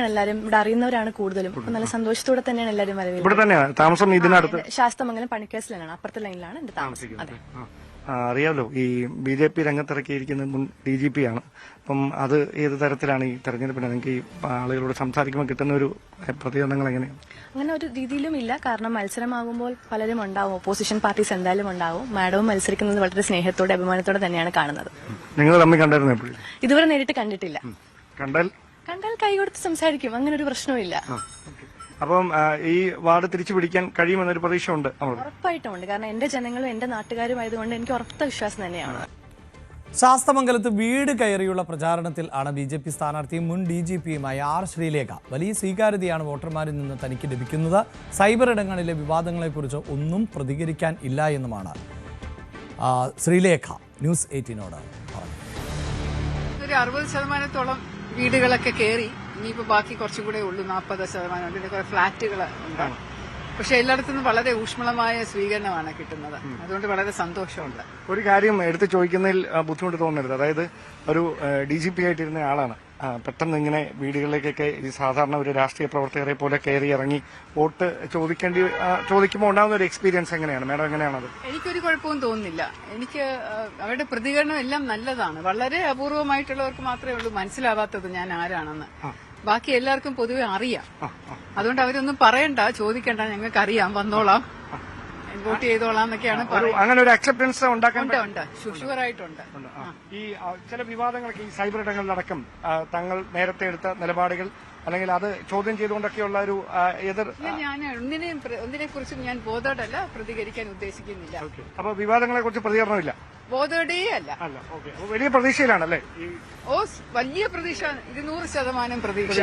എല്ലാവരും ഇവിടെ അറിയുന്നവരാണ് കൂടുതലും. നല്ല സന്തോഷത്തോടെ തന്നെയാണ് എല്ലാവരും വരവേൽക്കുന്നത്. ഇവിടെ തന്നെയാണ് താമസം? ഇതിനടുത്ത് ശാസ്തമംഗലം പണിക്കേഴ്സിലാണ്, അപ്പുറത്തെ ലൈനിലാണ് എന്റെ താമസം. അതെ, അറിയാലോ, ഈ BJP രംഗത്തിറക്കിയിരിക്കുന്ന മുൻ DGP ആണ്. അപ്പം അത് ഏത് തരത്തിലാണ് ഈ തെരഞ്ഞെടുപ്പിന് നിങ്ങൾക്ക് ഈ ആളുകളോട് സംസാരിക്കുമ്പോൾ കിട്ടുന്ന ഒരു പ്രതികരണങ്ങൾ എങ്ങനെയാണ്? അങ്ങനെ ഒരു രീതിയിലും ഇല്ല. കാരണം മത്സരമാകുമ്പോൾ പലരും ഉണ്ടാവും, ഓപ്പോസിഷൻ പാർട്ടീസ് എന്തായാലും ഉണ്ടാവും. മാഡവും മത്സരിക്കുന്നത് വളരെ സ്നേഹത്തോടെ അഭിമാനത്തോടെ തന്നെയാണ് കാണുന്നത്. നിങ്ങൾ തമ്മിൽ കണ്ടായിരുന്നു എപ്പോഴും? ഇതുവരെ നേരിട്ട് കണ്ടിട്ടില്ല. കണ്ടാൽ കൈ കൊടുത്ത് സംസാരിക്കും, അങ്ങനെ ഒരു പ്രശ്നമില്ല. അപ്പം ഈ വാർഡ് തിരിച്ചു പിടിക്കാൻ കഴിയുമെന്നൊരു പ്രതീക്ഷ ഉണ്ട്? ഉറപ്പായിട്ടും ഉണ്ട്. കാരണം എന്റെ ജനങ്ങളും എന്റെ നാട്ടുകാരും ആയതുകൊണ്ട് എനിക്ക് ഉറച്ച വിശ്വാസം തന്നെയാണ്. ശാസ്തമംഗലത്ത് വീട് കയറിയുള്ള പ്രചാരണത്തിൽ ആണ് BJP സ്ഥാനാർത്ഥിയും മുൻ DGPയുമായ R. ശ്രീലേഖ. വലിയ സ്വീകാര്യതയാണ് വോട്ടർമാരിൽ നിന്ന് തനിക്ക് ലഭിക്കുന്നത്. സൈബർ ഇടങ്ങളിലെ വിവാദങ്ങളെക്കുറിച്ച് ഒന്നും പ്രതികരിക്കാൻ ഇല്ല എന്നുമാണ് ശ്രീലേഖ ന്യൂസ് 18നോട് പറഞ്ഞത്. ഒരു 60% വീടുകളൊക്കെ കയറി. ഇനിയിപ്പോ ബാക്കി കുറച്ചും കൂടെ ഉള്ളൂ, 40% ഉണ്ട്. കുറെ ഫ്ളാറ്റുകൾ ഉണ്ട്. പക്ഷെ എല്ലായിടത്തുനിന്നും വളരെ ഊഷ്മളമായ സ്വീകരണമാണ് കിട്ടുന്നത്. അതുകൊണ്ട് വളരെ സന്തോഷമുണ്ട്. ഒരു കാര്യം എടുത്തു ചോദിക്കുന്നതിൽ ബുദ്ധിമുട്ട് തോന്നരുത്. അതായത് ഒരു DGP ആയിട്ടിരുന്ന ആളാണ്, പെട്ടെന്ന് ഇങ്ങനെ വീടുകളിലേക്കൊക്കെ ഈ സാധാരണ ഒരു രാഷ്ട്രീയ പ്രവർത്തകരെ പോലെ കയറി ഇറങ്ങി വോട്ട് ചോദിക്കുമ്പോൾ ഉണ്ടാകുന്ന ഒരു എക്സ്പീരിയൻസ് എങ്ങനെയാണ് മാഡം? എങ്ങനെയാണത്? എനിക്കൊരു കുഴപ്പവും തോന്നുന്നില്ല. എനിക്ക് അവരുടെ പ്രതികരണം എല്ലാം നല്ലതാണ്. വളരെ അപൂർവമായിട്ടുള്ളവർക്ക് മാത്രമേ ഉള്ളൂ മനസ്സിലാവാത്തത് ഞാൻ ആരാണെന്ന്. ബാക്കി എല്ലാവർക്കും പൊതുവെ അറിയാം. അതുകൊണ്ട് അവരൊന്നും പറയണ്ട, ചോദിക്കണ്ട, ഞങ്ങൾക്ക് അറിയാം, വന്നോളാം, വോട്ട് ചെയ്തോളാം എന്നൊക്കെയാണ് പറയുന്നത്. അങ്ങനെ ഒരു അക്സെപ്റ്റൻസ് ഉണ്ടാക്കാൻ ഉണ്ട്, ഷുവറായിട്ടുണ്ട്. ഈ ചില വിവാദങ്ങളൊക്കെ ഈ സൈബർ ഇടങ്ങളിലടക്കം തങ്ങൾ നേരത്തെ എടുത്ത നിലപാടുകൾ അല്ലെങ്കിൽ അത് ചോദ്യം ചെയ്തുകൊണ്ടൊക്കെയുള്ള ഒരു എതിർ, ഞാൻ ഒന്നിനെ കുറിച്ചും ഞാൻ ബോധേഡല്ല, പ്രതികരിക്കാൻ ഉദ്ദേശിക്കുന്നില്ല. അപ്പൊ വിവാദങ്ങളെ കുറിച്ച് പ്രതികരണമില്ല? ബോധേഡേ അല്ല. വലിയ പ്രതീക്ഷയിലാണല്ലേ? വലിയ പ്രതീക്ഷ, 200% പ്രതീക്ഷ.